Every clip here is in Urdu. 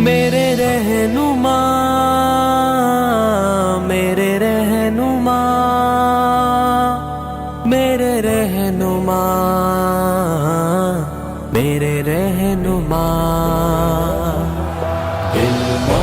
میرے رہنما، میرے رہنما، میرے رہنما، میرے رہنما، علم و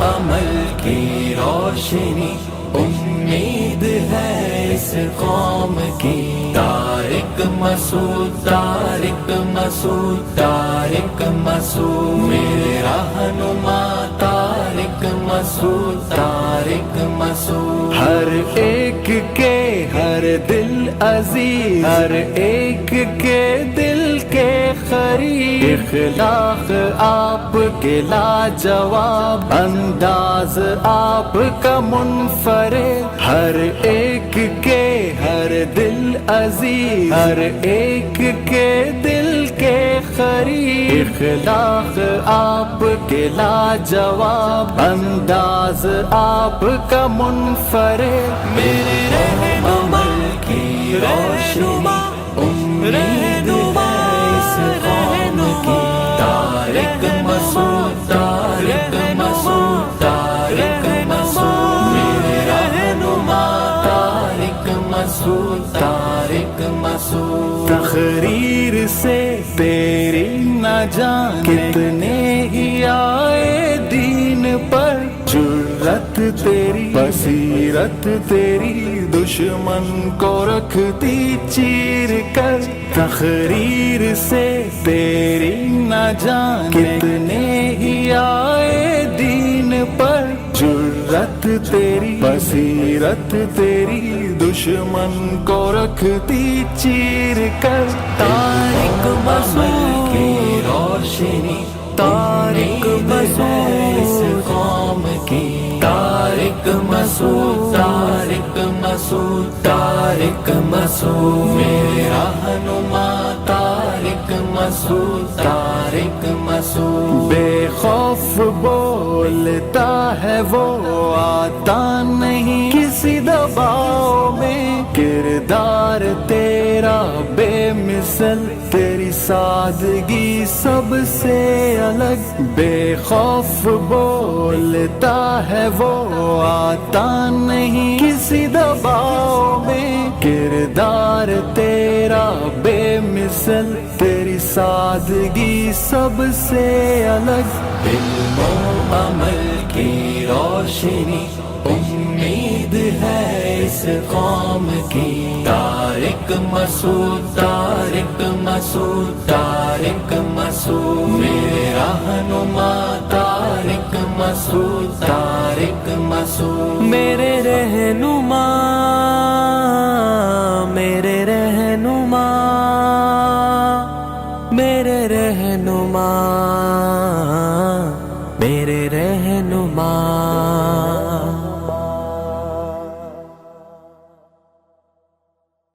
عمل کی روشنی امید ہے اس قوم کی، طارق مسعود، طارق مسعود، طارق مسعود، میرے رہنما طارق مسعود، طارق مسعود، ہر ایک کے ہر دل عزیز، ہر ایک کے دل کے قریب، اخلاق آپ کے لاجواب، انداز آپ کا منفرد، ہر ایک کے ہر دل عزیز، ہر ایک کے دل کے قریب، اخلاق آپ کے لاجواب، انداز آپ کا منفرد، میرے رہنما کی روشنی امید ہے اس قوم کی، طارق مسعود، طارق مسعود، طارق مسعود، میرے رہنما طارق مسعود، طارق مسعود، تقریر سے تیری نہ جان کتنے ہی آئے دین پر، جرت تیری بصیرت تیری دشمن کو رکھتی چیر کر، تقریر سے تیری نہ جان کتنے ہی آئے دین پر، جرت تیری بصیرت تیری دشمن کو رکھتی چیر کر، طارق مسعود کی روشنی طارق مسعود اس قوم کی، طارق مسعود، طارق مسعود، طارق مسعود، میرے رہنما طارق مسعود، طارق مسعود، بے خوف بولتا ہے وہ آتا نہیں کسی دباؤ میں، کردار تیرا بے مثل، تیری سادگی سب سے الگ، بے خوف بولتا ہے وہ آتا نہیں کسی دباؤ میں، کردار تیرا بے مثل، تیری سادگی سب سے الگ، علم و عمل کی روشنی امید ہے اس قوم کی، طارق مسعود، طارق مسعود، طارق مسعود، میرے رہنما طارق مسعود، طارق مسعود، میرے رہنما، میرے رہنما، میرے رہنما، میرے